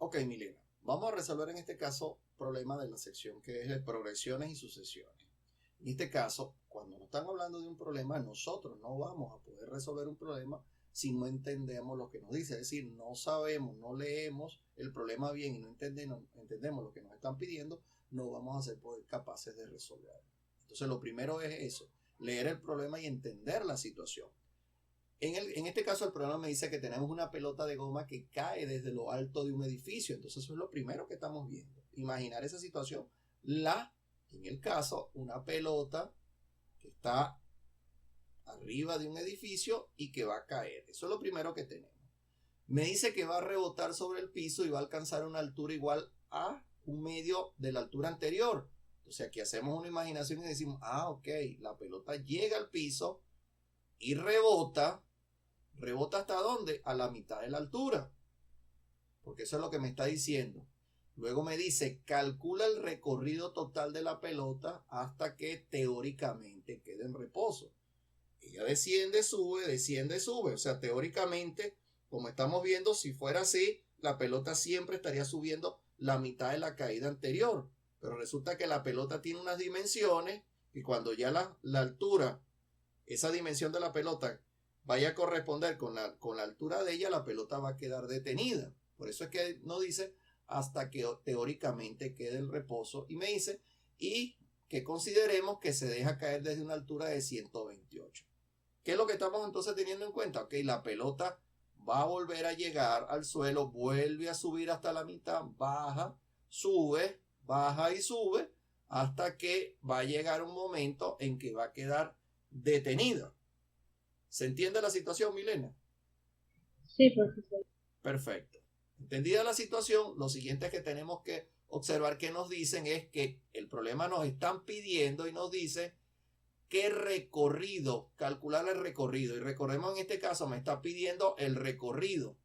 Ok, Milena, vamos a resolver en este caso problema de la sección que es de progresiones y sucesiones. En este caso, cuando nos están hablando de un problema, nosotros no vamos a poder resolver un problema si no entendemos lo que nos dice. Es decir, no sabemos, no leemos el problema bien y no entendemos lo que nos están pidiendo, no vamos a ser capaces de resolver. Entonces, lo primero es eso, leer el problema y entender la situación. En este caso, el programa me dice que tenemos una pelota de goma que cae desde lo alto de un edificio. Entonces, eso es lo primero que estamos viendo. Imaginar esa situación. En el caso, una pelota que está arriba de un edificio y que va a caer. Eso es lo primero que tenemos. Me dice que va a rebotar sobre el piso y va a alcanzar una altura igual a un medio de la altura anterior. Entonces, aquí hacemos una imaginación y decimos, ok, la pelota llega al piso y rebota. ¿Rebota hasta dónde? A la mitad de la altura. Porque eso es lo que me está diciendo. Luego me dice, calcula el recorrido total de la pelota hasta que teóricamente quede en reposo. Ella desciende, sube. O sea, teóricamente, como estamos viendo, si fuera así, la pelota siempre estaría subiendo la mitad de la caída anterior. Pero resulta que la pelota tiene unas dimensiones y cuando ya la altura, esa dimensión de la pelota vaya a corresponder con la altura de ella, la pelota va a quedar detenida. Por eso es que no dice hasta que teóricamente quede el reposo. Y me dice, y que consideremos que se deja caer desde una altura de 128. ¿Qué es lo que estamos entonces teniendo en cuenta? Ok, la pelota va a volver a llegar al suelo, vuelve a subir hasta la mitad, baja, sube, baja y sube, hasta que va a llegar un momento en que va a quedar detenida. ¿Se entiende la situación, Milena? Sí, profesor. Perfecto. Entendida la situación, lo siguiente que tenemos que observar que nos dicen es que el problema nos están pidiendo y nos dice qué recorrido, calcular el recorrido. Y recordemos en este caso me está pidiendo el recorrido.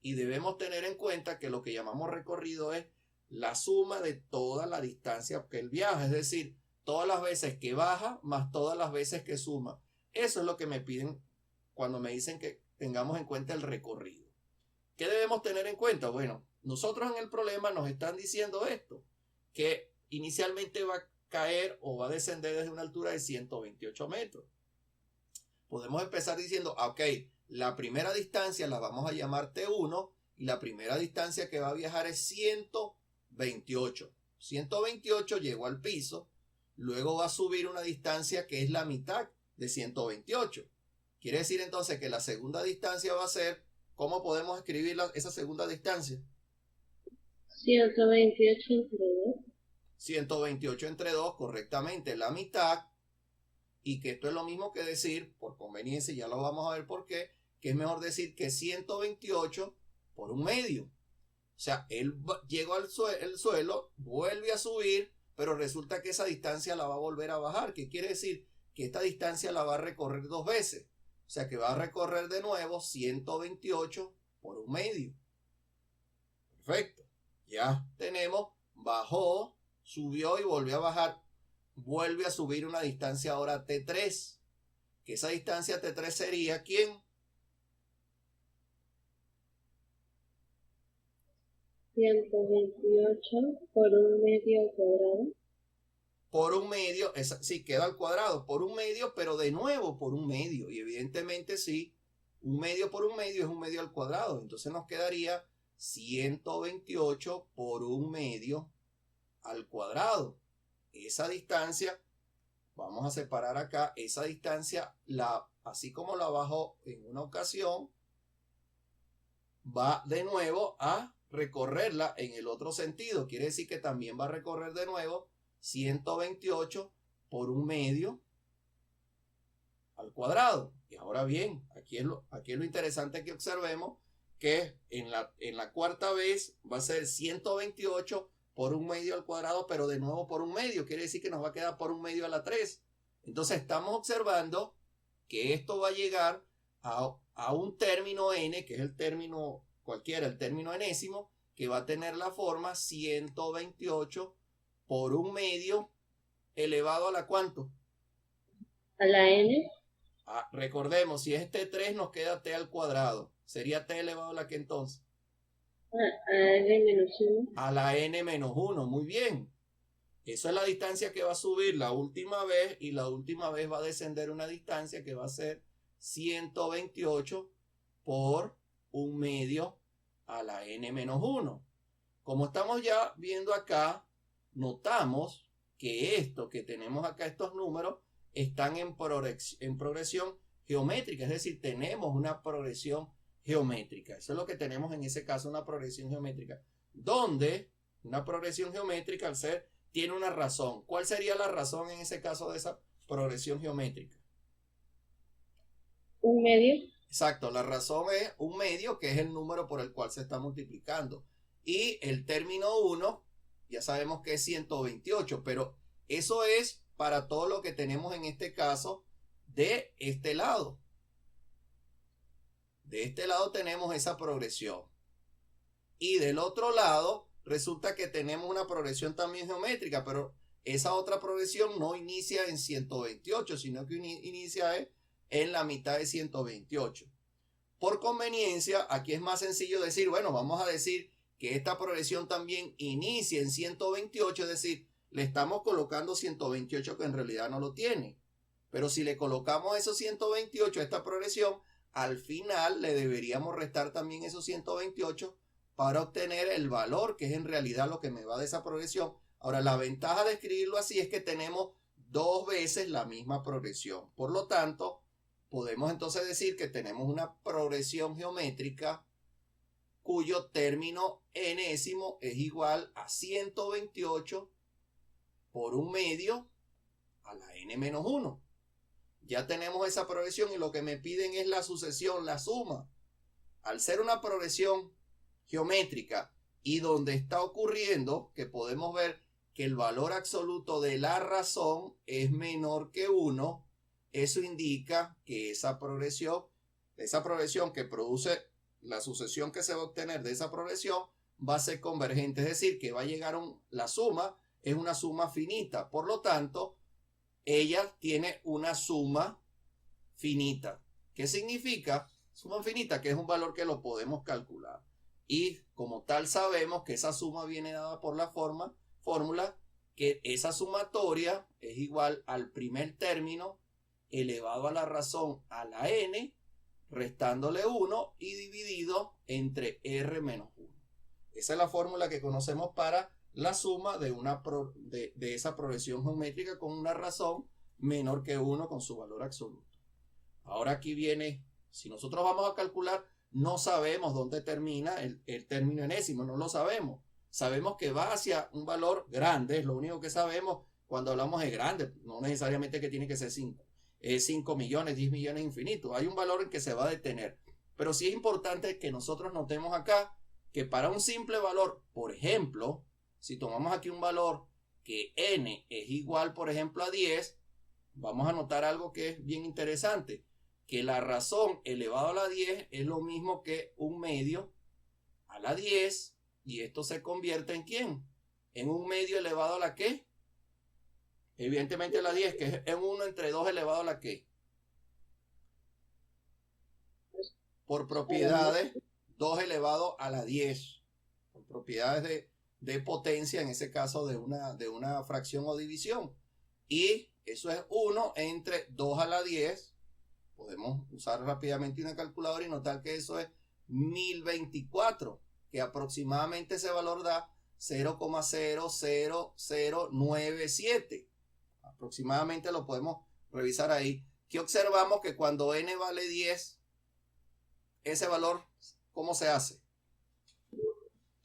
Y debemos tener en cuenta que lo que llamamos recorrido es la suma de toda la distancia que él viaja. Es decir, todas las veces que baja más todas las veces que suma. Eso es lo que me piden cuando me dicen que tengamos en cuenta el recorrido. ¿Qué debemos tener en cuenta? Bueno, nosotros en el problema nos están diciendo esto, que inicialmente va a caer o va a descender desde una altura de 128 metros. Podemos empezar diciendo, ok, la primera distancia la vamos a llamar T1 y la primera distancia que va a viajar es 128. 128 llegó al piso, luego va a subir una distancia que es la mitad de 128. Quiere decir entonces que la segunda distancia va a ser, ¿cómo podemos escribir esa segunda distancia? 128 entre 2. 128 entre 2, correctamente, la mitad. Y que esto es lo mismo que decir, por conveniencia, ya lo vamos a ver por qué, que es mejor decir que 128 por un medio. O sea, él llegó al suelo, vuelve a subir, pero resulta que esa distancia la va a volver a bajar. ¿Qué quiere decir? Que esta distancia la va a recorrer dos veces. O sea, que va a recorrer de nuevo 128 por un medio. Perfecto. Ya tenemos, bajó, subió y volvió a bajar. Vuelve a subir una distancia ahora T3. Que esa distancia T3 sería ¿quién? 128 por un medio al cuadrado. Por un medio, sí, queda al cuadrado, por un medio, pero de nuevo por un medio. Y evidentemente sí, un medio por un medio es un medio al cuadrado. Entonces nos quedaría 128 por un medio al cuadrado. Esa distancia, vamos a separar acá, esa distancia, así como la bajó en una ocasión, va de nuevo a recorrerla en el otro sentido. Quiere decir que también va a recorrer de nuevo 128 por un medio al cuadrado. Y ahora bien, aquí es lo interesante que observemos, que en la cuarta vez va a ser 128 por un medio al cuadrado, pero de nuevo por un medio. Quiere decir que nos va a quedar por un medio a la 3. Entonces estamos observando que esto va a llegar a un término n, que es el término cualquiera, el término enésimo, que va a tener la forma 128 por un medio elevado a la ¿cuánto? A la n. Recordemos, si es T3 nos queda T al cuadrado. ¿Sería T elevado a la que entonces? A N-1. A la n-1, muy bien. Eso es la distancia que va a subir la última vez y la última vez va a descender una distancia que va a ser 128 por 1/2 a la n-1. Como estamos ya viendo acá, notamos que esto que tenemos acá, estos números, están en progresión geométrica, es decir, tenemos una progresión geométrica. Eso es lo que tenemos en ese caso, una progresión geométrica, donde una progresión geométrica al ser tiene una razón. ¿Cuál sería la razón en ese caso de esa progresión geométrica? 1/2. Exacto, la razón es 1/2, que es el número por el cual se está multiplicando. Y el término 1, ya sabemos que es 128, pero eso es para todo lo que tenemos en este caso de este lado. De este lado tenemos esa progresión. Y del otro lado resulta que tenemos una progresión también geométrica, pero esa otra progresión no inicia en 128, sino que inicia en la mitad de 128. Por conveniencia, aquí es más sencillo decir, bueno, vamos a decir que esta progresión también inicia en 128, es decir, le estamos colocando 128 que en realidad no lo tiene. Pero si le colocamos esos 128 a esta progresión, al final le deberíamos restar también esos 128 para obtener el valor que es en realidad lo que me va de esa progresión. Ahora, la ventaja de escribirlo así es que tenemos dos veces la misma progresión. Por lo tanto, podemos entonces decir que tenemos una progresión geométrica cuyo término enésimo es igual a 128 por 1/2 a la n-1. Ya tenemos esa progresión y lo que me piden es la sucesión, la suma. Al ser una progresión geométrica y donde está ocurriendo que podemos ver que el valor absoluto de la razón es menor que 1, eso indica que esa progresión que produce la sucesión que se va a obtener de esa progresión va a ser convergente, es decir, que va a llegar la suma, es una suma finita, por lo tanto, ella tiene una suma finita. ¿Qué significa? Suma finita, que es un valor que lo podemos calcular. Y como tal sabemos que esa suma viene dada por la fórmula que esa sumatoria es igual al primer término elevado a la razón a la n, restándole 1 y dividido entre r menos 1. Esa es la fórmula que conocemos para la suma de esa progresión geométrica con una razón menor que 1 con su valor absoluto. Ahora aquí viene, si nosotros vamos a calcular, no sabemos dónde termina el término enésimo, no lo sabemos. Sabemos que va hacia un valor grande, es lo único que sabemos cuando hablamos de grande, no necesariamente que tiene que ser 5. 5 millones, 10 millones infinito. Hay un valor en que se va a detener. Pero sí es importante que nosotros notemos acá que para un simple valor, por ejemplo, si tomamos aquí un valor que n es igual, por ejemplo, a 10, vamos a notar algo que es bien interesante, que la razón elevado a la 10 es lo mismo que 1/2 a la 10, y esto se convierte en ¿quién? En 1/2 elevado a la ¿qué? Evidentemente la 10, que es en 1 entre 2 elevado a la ¿qué? Por propiedades, 2 elevado a la 10. Por propiedades de potencia, en ese caso de una fracción o división. Y eso es 1 entre 2 a la 10. Podemos usar rápidamente una calculadora y notar que eso es 1024, que aproximadamente ese valor da 0,00097. Aproximadamente lo podemos revisar ahí. ¿Qué observamos? Que cuando n vale 10, ese valor, ¿cómo se hace?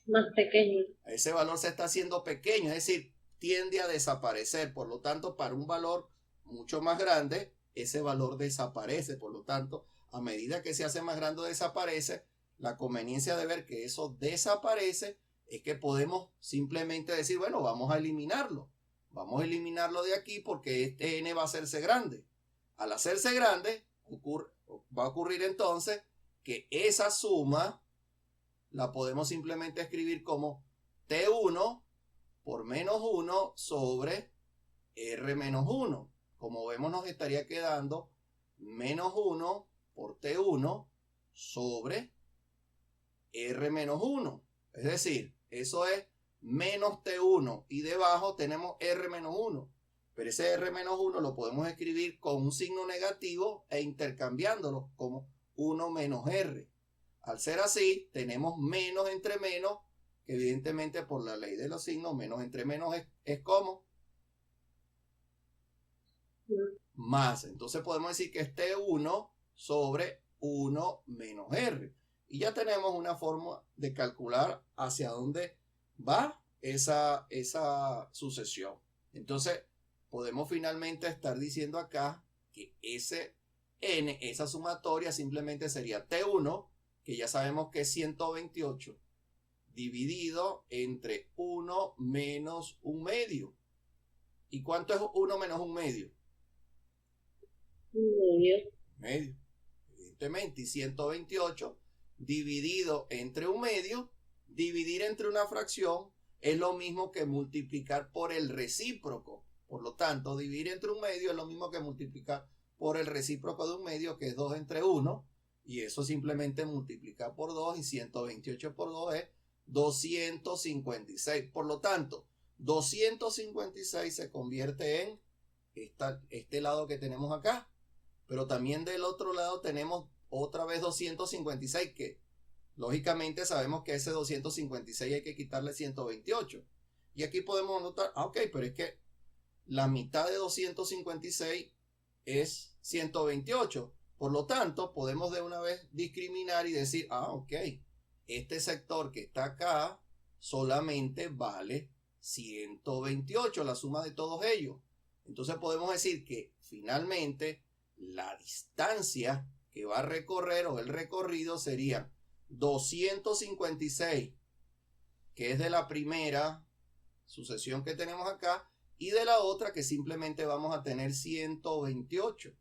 Más pequeño. Ese valor se está haciendo pequeño, es decir, tiende a desaparecer. Por lo tanto, para un valor mucho más grande, ese valor desaparece. Por lo tanto, a medida que se hace más grande o desaparece, la conveniencia de ver que eso desaparece es que podemos simplemente decir, bueno, vamos a eliminarlo. Vamos a eliminarlo de aquí porque este n va a hacerse grande. Al hacerse grande, va a ocurrir entonces que esa suma la podemos simplemente escribir como T1 por menos 1 sobre R menos 1. Como vemos, nos estaría quedando menos 1 por T1 sobre R menos 1. Es decir, eso es menos T1 y debajo tenemos R menos 1. Pero ese R menos 1 lo podemos escribir con un signo negativo e intercambiándolo como 1 menos R. Al ser así, tenemos menos entre menos, que evidentemente por la ley de los signos, menos entre menos es como más. Entonces podemos decir que es T1 sobre 1 menos R. Y ya tenemos una forma de calcular hacia dónde va esa sucesión. Entonces podemos finalmente estar diciendo acá que ese n, esa sumatoria simplemente sería T1, que ya sabemos que es 128, dividido entre 1 menos 1 medio. ¿Y cuánto es 1 menos 1 medio? Medio. Evidentemente, y 128 dividido entre 1 medio, dividir entre una fracción es lo mismo que multiplicar por el recíproco. Por lo tanto, dividir entre 1 medio es lo mismo que multiplicar por el recíproco de 1 medio, que es 2 entre 1. Y eso simplemente multiplica por 2, y 128 por 2 es 256. Por lo tanto, 256 se convierte en este lado que tenemos acá. Pero también del otro lado tenemos otra vez 256, que lógicamente sabemos que ese 256 hay que quitarle 128. Y aquí podemos notar, ok, pero es que la mitad de 256 es 128. Por lo tanto, podemos de una vez discriminar y decir, ok, este sector que está acá solamente vale 128, la suma de todos ellos. Entonces podemos decir que finalmente la distancia que va a recorrer o el recorrido sería 256, que es de la primera sucesión que tenemos acá, y de la otra que simplemente vamos a tener 128.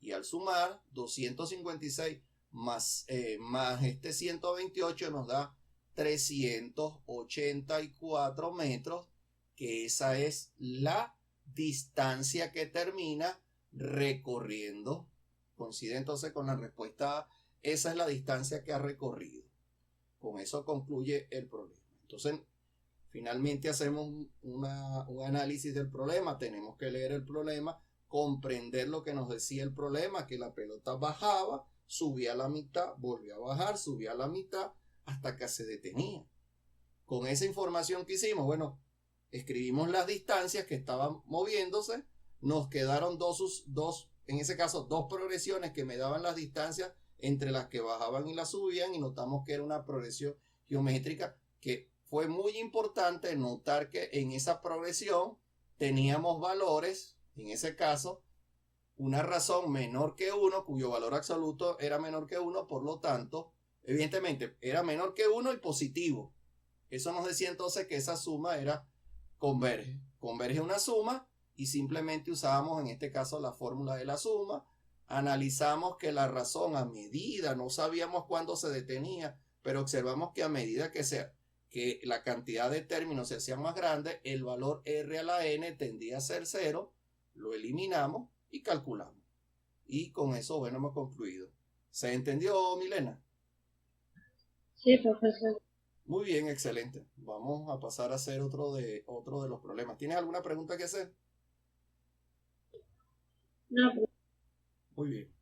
Y al sumar 256 más este 128 nos da 384 metros, que esa es la distancia que termina recorriendo. Coincide entonces con la respuesta A. Esa es la distancia que ha recorrido. Con eso concluye el problema. Entonces, finalmente hacemos un análisis del problema. Tenemos que leer el problema, comprender lo que nos decía el problema, que la pelota bajaba, subía a la mitad, volvía a bajar, subía a la mitad, hasta que se detenía. Con esa información que hicimos, bueno, escribimos las distancias que estaban moviéndose, nos quedaron en ese caso, dos progresiones que me daban las distancias entre las que bajaban y las subían, y notamos que era una progresión geométrica, que fue muy importante notar que en esa progresión teníamos valores, en ese caso, una razón menor que 1, cuyo valor absoluto era menor que 1, por lo tanto, evidentemente, era menor que 1 y positivo. Eso nos decía entonces que esa suma converge una suma, y simplemente usábamos en este caso la fórmula de la suma. Analizamos que la razón a medida, no sabíamos cuándo se detenía, pero observamos que a medida que la cantidad de términos se hacía más grande, el valor R a la N tendía a ser 0, lo eliminamos y calculamos. Y con eso, bueno, hemos concluido. ¿Se entendió, Milena? Sí, profesor. Muy bien, excelente. Vamos a pasar a hacer otro de los problemas. ¿Tienes alguna pregunta que hacer? No, Muy bien.